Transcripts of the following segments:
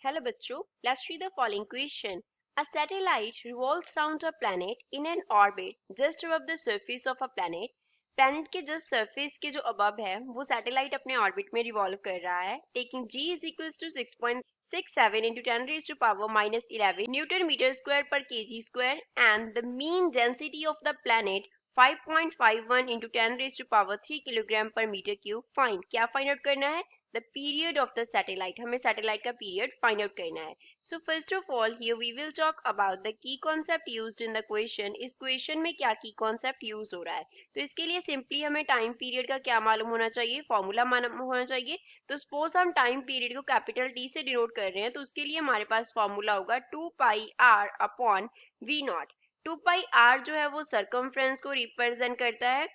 Hello बच्चों, let's read the following question. A satellite revolves around a planet in an orbit just above the surface of a planet. Planet के just surface के जो above है वो satellite अपने orbit में revolve कर रहा है, taking g is equals to 6.67 into 10 raised to power minus 11 Newton meter square per kg square and the mean density of the planet 5.51 into 10 raised to power 3 kilogram per meter cube. Find. क्या find out करना है? The period of the satellite. हमें satellite का period find out करना है. So first of all here we will talk about the key concept used in the question. इस question में क्या key concept use हो रहा है? तो इसके लिए simply हमें time period का क्या मालूम होना चाहिए, formula मालूम होना चाहिए. तो suppose हम time period को capital T से denote कर रहे हैं तो उसके लिए हमारे पास formula होगा 2 pi r upon v naught. 2 pi r जो है वो circumference को represent करता है.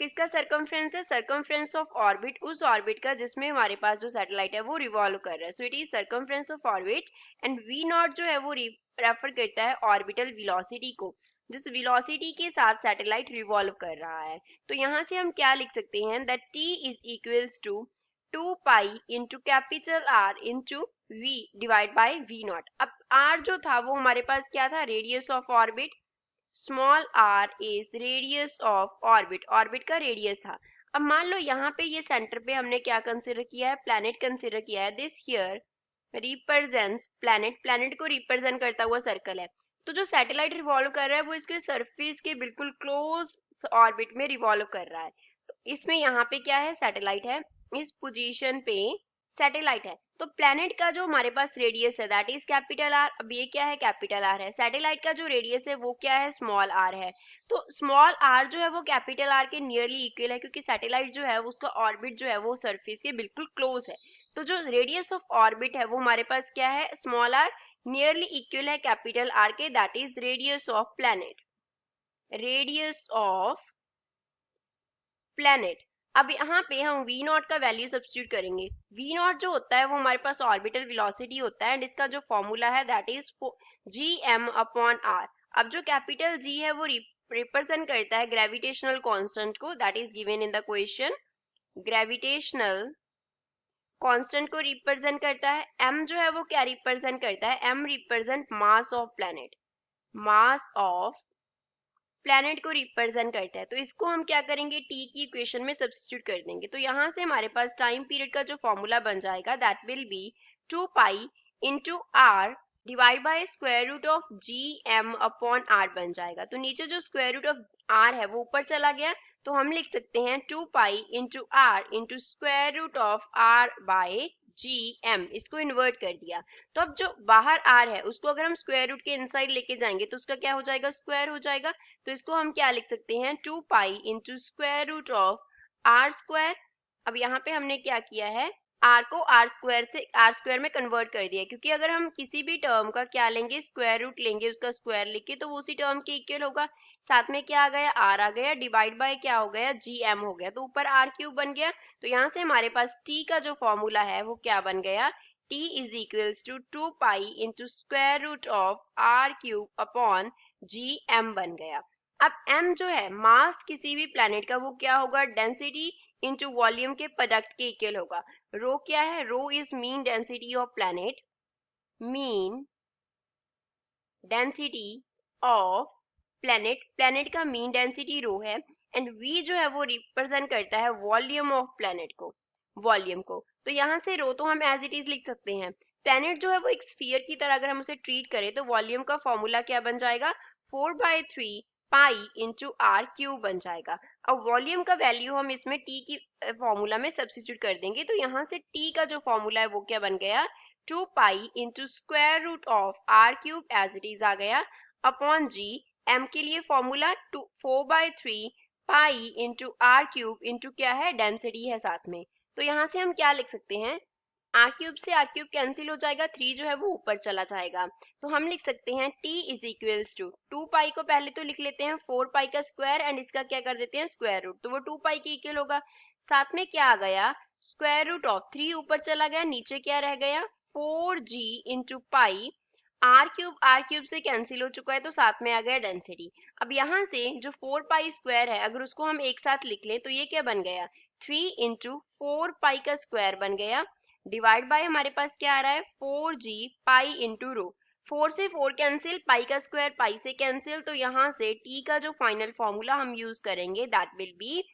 किसका सर्कमफ्रेंस है? सर्कमफ्रेंस ऑफ ऑर्बिट, उस ऑर्बिट का जिसमें हमारे पास जो सैटेलाइट है वो रिवॉल्व कर रहा है. So it is circumference of orbit and v naught जो है वो रेफर करता है ऑर्बिटल वेलोसिटी को, जिस वेलोसिटी के साथ सैटेलाइट रिवॉल्व कर रहा है. तो यहाँ से हम क्या लिख सकते हैं? That T is equals to 2 pi into capital R into v divide by v naught. अब आर जो था वो हमारे पास क्या था? Radius of orbit. Small r is radius of orbit, orbit का रेडियस था. अब मान लो यहाँ पे ये सेंटर पे हमने क्या कंसीडर किया है? प्लैनेट कंसीडर किया है. This here represents planet, planet को रिप्रेजेंट करता हुआ सर्कल है. तो जो सैटेलाइट रिवॉल्व कर रहा है वो इसके सरफेस के बिल्कुल क्लोज ऑर्बिट में रिवॉल्व कर रहा है. तो इसमें यहाँ पे क्या है? सैटेलाइट है. इस पोजीशन पे सैटेलाइट है. तो प्लैनेट का जो हमारे पास रेडियस है दैट इज कैपिटल आर. अब ये क्या है? कैपिटल आर है. सैटेलाइट का जो रेडियस है वो क्या है? स्मॉल आर है. तो स्मॉल आर जो है वो कैपिटल आर के नियरली इक्वल है क्योंकि सैटेलाइट जो है उसका ऑर्बिट जो है वो सरफेस के बिल्कुल क्लोज है. तो जो रेडियस ऑफ ऑर्बिट है वो हमारे पास क्या है? स्मॉल आर नियरली इक्वल है कैपिटल आर के, that is radius of planet. Radius of planet. अब यहाँ पे हम v नॉट का वैल्यू सब्स्टिट्यूट करेंगे. v नॉट जो होता है वो हमारे पास ऑर्बिटल वेलोसिटी होता है एंड इसका जो फॉर्मूला है that is gm upon r. अब जो कैपिटल g है वो रिप्रेजेंट करता है ग्रेविटेशनल कांस्टेंट को, that is given in the question. Gravitational constant को रिप्रेजेंट करता है. m जो है वो क्या रिप्रेजेंट करता है? m represent mass of planet, mass of planet को रिप्रेजेंट करता है. तो इसको हम क्या करेंगे? टी की इक्वेशन में सब्स्टिट्यूट कर देंगे. तो यहाँ से हमारे पास टाइम पीरियड का जो फॉर्मूला बन जाएगा that will be 2 pi into r divide by square root of G M upon r बन जाएगा. तो नीचे जो स्क्वायर रूट ऑफ आर है वो ऊपर चला गया तो हम लिख सकते हैं 2 pi into r into square root of r by G M. इसको इन्वर्ट कर दिया. तो अब जो बाहर आर है उसको अगर हम स्क्वायर रूट के इनसाइड लेके जाएंगे तो उसका क्या हो जाएगा? स्क्वायर हो जाएगा. तो इसको हम क्या लिख सकते हैं? 2 pi into square root of r square. अब यहाँ पे हमने क्या किया है? आर को आर स्क्वायर से आर स्क्वायर में कन्वर्ट कर दिया क्योंकि अगर हम किसी भी टर्म का क्या लेंगे? स्क्वायर रूट लेंगे, उसका स्क्वायर लिख के, तो वो उसी टर्म के इक्वल होगा. साथ में क्या आ गया? आर आ गया डिवाइड बाय क्या हो गया? जी एम हो गया. तो ऊपर आर क्यूब बन गया. तो यहाँ से हमारे पास टी का जो फॉर्मूला है वो क्या बन गया? T is equals to 2 pi into square root of r cube upon G M बन गया. अब m जो है मास किसी भी प्लैनेट का वो क्या होगा? डेंसिटी इंटू वॉल्यूम के प्रोडक्ट के इक्वल होगा. रो क्या है? Rho is mean density of planet, mean density of planet. Planet का मीन डेंसिटी रो है एंड v जो है वो रिप्रेजेंट करता है वॉल्यूम ऑफ प्लैनेट को, वॉल्यूम को. तो यहाँ से रो तो हम एज इट इज लिख सकते हैं. प्लैनेट जो है वो एक स्फीयर की तरह अगर हम उसे ट्रीट करें तो वॉल्यूम का फॉर्मूला क्या बन जाएगा? 4/3 पाई इंटू आर क्यूब बन जाएगा. अब वॉल्यूम का वैल्यू हम इसमें टी की फॉर्मूला में सब्स्टिट्यूट कर देंगे. तो यहाँ से टी का जो फॉर्मूला है वो क्या बन गया? 2 pi into square root of r cube as it is आ गया अपॉन जी. एम के लिए formula 4/3 pi into r cube into क्या है? डेंसिटी है साथ में. तो यहाँ से हम क्या लिख सकते हैं? आर क्यूब से आर क्यूब कैंसिल हो जाएगा, 3 जो है वो ऊपर चला जाएगा. तो हम लिख सकते हैं t इज इक्वल्स टू 2 पाई को पहले तो लिख लेते हैं 4 पाई का स्क्वायर एंड इसका क्या कर देते हैं? Square root. तो वो 2 पाई के इक्वल होगा. साथ में क्या आ गया? स्क्वायर रूट ऑफ 3 ऊपर चला गया, नीचे क्या रह गया? 4g into pi. R cube से कैंसिल हो चुका है तो साथ में आ गया डेंसिटी. अब यहाँ से जो 4 पाई स्क्वायर है अगर उसको हम एक साथ लिख लें तो ये क्या बन गया? 3 इंटू 4 पाई का स्क्वायर बन गया डिवाइड बाय हमारे पास क्या आ रहा है 4g पाई इंटू रो। 4 से 4 कैंसिल, पाई का स्क्वायर पाई से कैंसिल, तो यहाँ से t का जो फाइनल फॉर्मूला हम यूज करेंगे that will B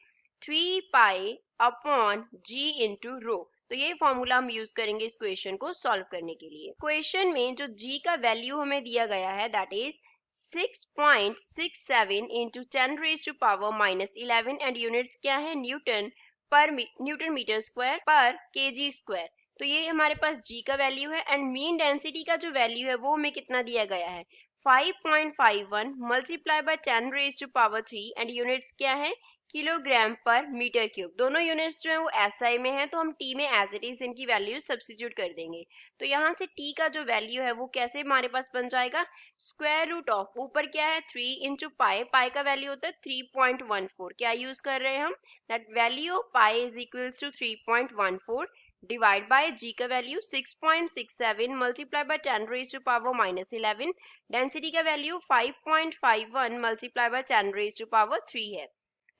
3 pi upon g into rho. तो ये फॉर्मूला हम यूज करेंगे इस क्वेश्चन को सॉल्व करने के लिए। क्वेश्चन में जो g का वैल्यू हमें दिया गया है that is 6.67 into 10 raise to power -11 and units क्या है newton newton metre square per KG square. तो ये हमारे पास g का वैल्यू है एंड मीन डेंसिटी का जो वैल्यू है वो हमें कितना दिया गया है 5.51 multiply by 10 raise to power 3 and units क्या है किलोग्राम पर मीटर क्यूब। दोनों यूनिट्स जो है वो एसआई में है तो हम टी में एज इट इज इनकी वैल्यू सब्स्टिट्यूट कर देंगे। तो यहाँ से टी का जो वैल्यू है वो कैसे हमारे पास बन जाएगा स्क्वायर रूट ऑफ ऊपर क्या है 3 इंटू पाई, पाई का वैल्यू होता है 3.14। क्या यूज कर रहे हैं हम that value of pi is equals to 3.14 divide by g का value 6.67 multiply by 10 raise to power -11, density का value 5.51 multiply by 10 raise to power 3 है।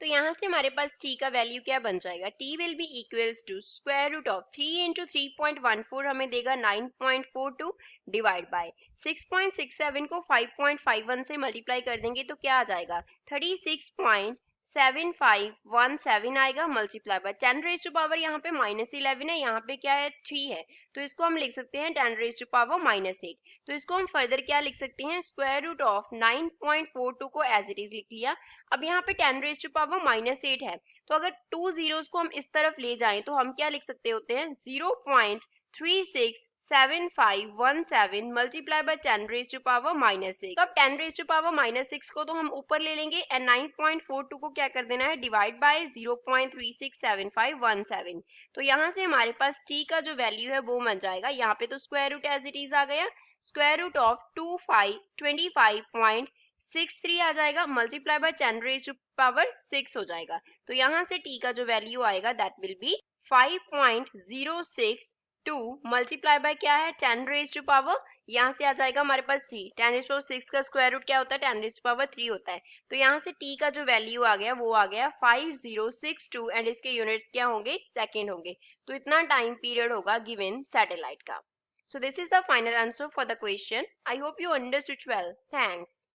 तो यहाँ से हमारे पास t का वैल्यू क्या बन जाएगा t will be equals to square root of 3 into 3.14 हमें देगा 9.42 डिवाइड बाय 6.67 को 5.51 से मल्टीप्लाई कर देंगे तो क्या आ जाएगा 36.7517 आएगा multiply by 10 raise to power यहाँ पे -11 है, यहाँ पे क्या है 3 है तो इसको हम लिख सकते हैं 10 रेज टू पावर -8। तो इसको हम फर्दर क्या लिख सकते हैं स्क्वायर रूट ऑफ 9.42 को एज इट इज लिख लिया। अब यहाँ पे 10 रेज टू पावर -8 है तो अगर 2 जीरोस को हम इस तरफ ले जाएं तो हम क्या लिख सकते होते हैं 0.367517 multiply by 10 raise to power -6। तो अब 10 रेज टू पावर -6 को तो हम ऊपर ले लेंगे एंड 9.42 को क्या कर देना है डिवाइड बाय 0.367517। तो यहाँ से हमारे पास t का जो वैल्यू है वो बन जाएगा, यहाँ पे तो square root as it is आ गया, स्क्वायर रूट ऑफ 25.63 आ जाएगा multiply by 10 raise to power 6 हो जाएगा। तो यहाँ से t का जो वैल्यू आएगा that will B 5.062 multiply by क्या है 10 रेज टू पावर, यहाँ से आ जाएगा हमारे पास 3, 10 रेज टू पावर 6 का स्क्वायर रूट क्या होता है 10 रेज टू पावर 3 होता है। तो यहाँ से t का जो वैल्यू आ गया वो आ गया 5062 एंड इसके यूनिट्स क्या होंगे सेकेंड होंगे। तो इतना टाइम पीरियड होगा गिवन सैटेलाइट का। So this is the final answer for the question. I hope you understood well. Thanks.